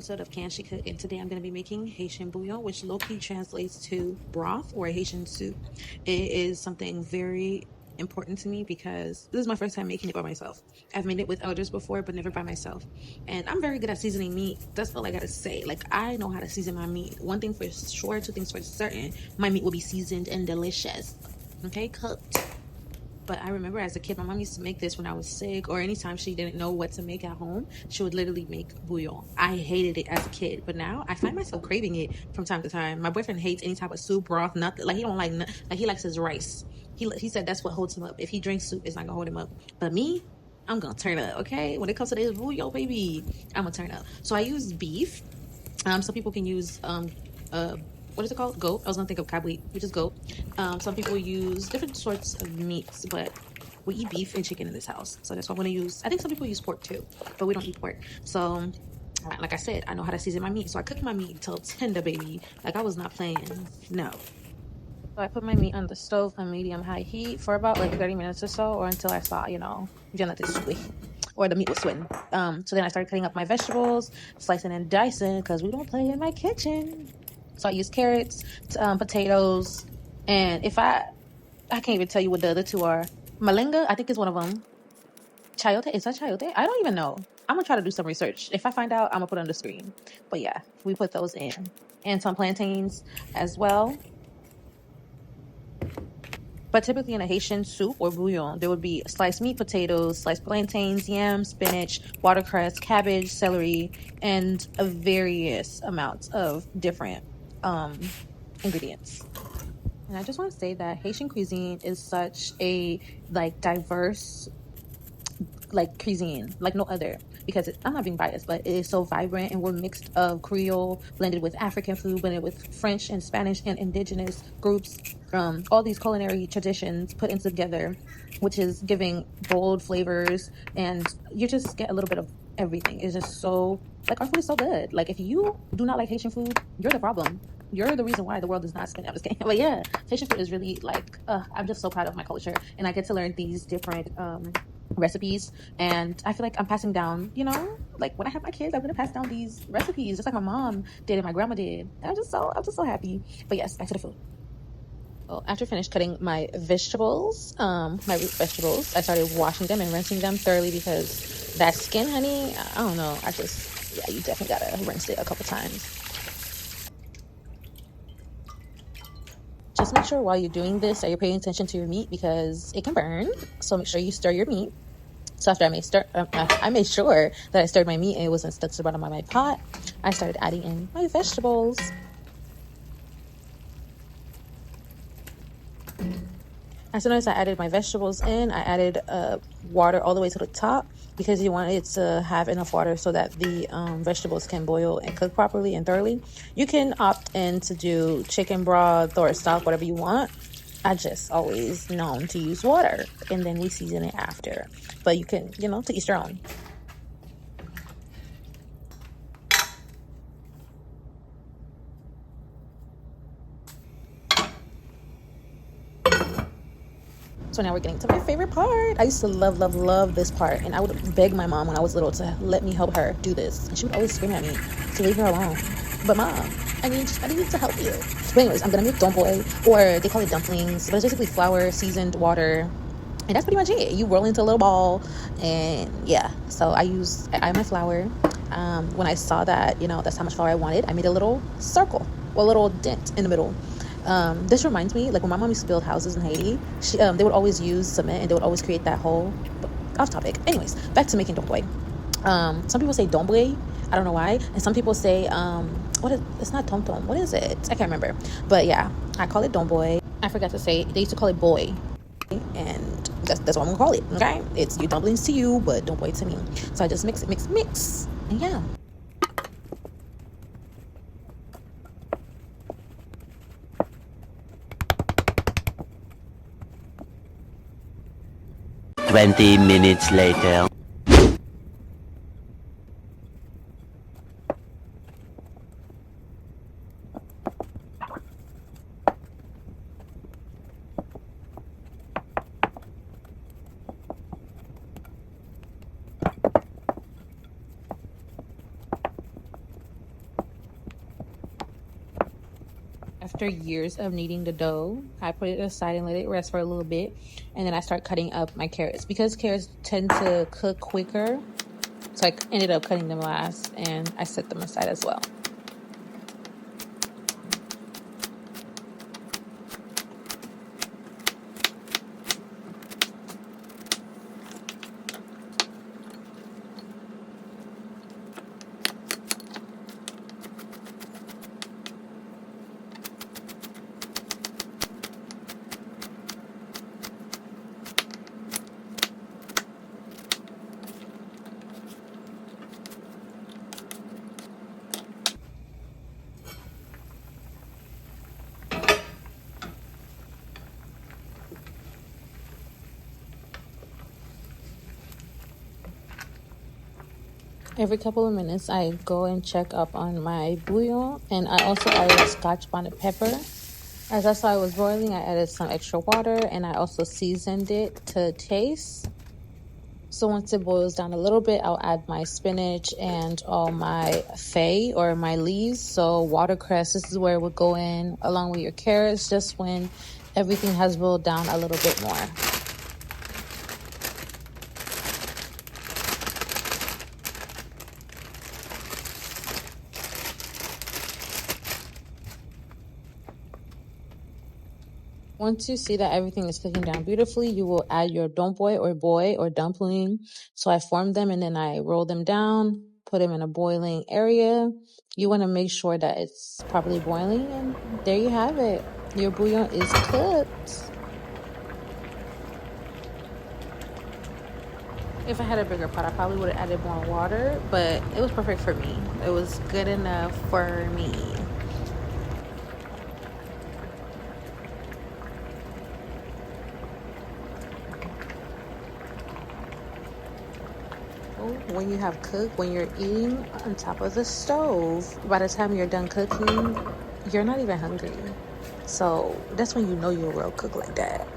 episode of Can She Cook, and today I'm going to be making Haitian Bouillon, which low-key translates to broth or Haitian soup. It is something very important to me because this is my first time making it by myself. I've made it with elders before, but never by myself. And I'm very good at seasoning meat. That's all I gotta say. Like, I know how to season my meat. One thing for sure, two things for certain, my meat will be seasoned and delicious. Okay, cooked. But I remember as a kid, my mom used to make this when I was sick, or anytime she didn't know what to make at home, she would literally make bouillon. I hated it as a kid, but now I find myself craving it from time to time. My boyfriend hates any type of soup, broth, nothing. Like, he don't like, like, he likes his rice. He said that's what holds him up. If he drinks soup, it's not gonna hold him up. But me, I'm gonna turn up, okay? When it comes to this bouillon, baby, I'm gonna turn up. So I use beef. Some people can use what is it called? Goat. I was gonna think of cabbage, which is goat. Some people use different sorts of meats, but we eat beef and chicken in this house, so that's what I'm gonna use. I think some people use pork too, but we don't eat pork. So, like I said, I know how to season my meat, so I cook my meat until tender, baby. Like, I was not playing. No. So I put my meat on the stove on medium-high heat for about like 30 minutes or so, or until I saw, or the meat was sweating. So then I started cutting up my vegetables, slicing and dicing, because we don't play in my kitchen. So I use carrots, potatoes, and I can't even tell you what the other two are. Malanga, I think is one of them. Chayote, is that chayote? I don't even know. I'm gonna try to do some research. If I find out, I'm gonna put it on the screen. But yeah, we put those in. And some plantains as well. But typically in a Haitian soup or bouillon, there would be sliced meat, potatoes, sliced plantains, yams, spinach, watercress, cabbage, celery, and a various amounts of different ingredients. And I just want to say that Haitian cuisine is such a diverse cuisine like no other, because I'm not being biased, but it is so vibrant, and we're mixed of Creole blended with African food, blended with French and Spanish and indigenous groups, all these culinary traditions put in together, which is giving bold flavors, and you just get a little bit of everything. It's just so, our food is so good. Like, if you do not like Haitian food, you're the problem. You're the reason why the world is not spinning. I'm just kidding. But yeah, Haitian food is really I'm just so proud of my culture, and I get to learn these different recipes, and I feel like I'm passing down, like when I have my kids, I'm gonna pass down these recipes just like my mom did and my grandma did. I'm just so happy. But yes, back to the food. Well, after finished cutting my vegetables, my root vegetables, I started washing them and rinsing them thoroughly, because that skin, honey, I don't know, you definitely gotta rinse it a couple times. Just make sure while you're doing this that you're paying attention to your meat, because it can burn. So make sure you stir your meat. So after I made sure that I stirred my meat and it wasn't stuck to the bottom of my pot, I started adding in my vegetables. As soon as I added my vegetables in, I added water all the way to the top, because you want it to have enough water so that the vegetables can boil and cook properly and thoroughly. You can opt in to do chicken broth or stock, whatever you want. I just always known to use water, and then we season it after. But you can, to each their own. So now we're getting to my favorite part. I used to love this part, and I would beg my mom when I was little to let me help her do this, and she would always scream at me to leave her alone. But Mom, I need to help you. But anyways, I'm gonna make domboy, or they call it dumplings, but it's basically flour, seasoned water, and that's pretty much it. You roll into a little ball, and yeah. So I add my flour. When I saw that, that's how much flour I wanted, I made a little circle, or a little dent in the middle. This reminds me, like when my mom used to build houses in Haiti, they would always use cement, and they would always create that hole. But off topic. Anyways, back to making domboy. Some people say domboy, I don't know why, and some people say it's not tom tom. What is it? I can't remember. But yeah, I call it domboy. I forgot to say they used to call it boy, and that's what I'm gonna call it. Okay, it's your dumplings to you, but domboy to me. So I just mix, and yeah. 20 minutes later. After years of kneading the dough, I put it aside and let it rest for a little bit. And then I start cutting up my carrots. Because carrots tend to cook quicker, so I ended up cutting them last and I set them aside as well. Every couple of minutes, I go and check up on my bouillon, and I also added Scotch bonnet pepper. As I saw it was boiling, I added some extra water, and I also seasoned it to taste. So once it boils down a little bit, I'll add my spinach and all my fay or my leaves. So watercress, this is where it would go in along with your carrots, just when everything has boiled down a little bit more. Once you see that everything is cooking down beautifully, you will add your domboy or boy or dumpling. So I form them and then I roll them down, put them in a boiling area. You want to make sure that it's properly boiling, and there you have it. Your bouillon is cooked. If I had a bigger pot, I probably would have added more water, but it was perfect for me. It was good enough for me. When you have cooked, when you're eating on top of the stove, by the time you're done cooking, you're not even hungry. So that's when you know you're a real cook like that.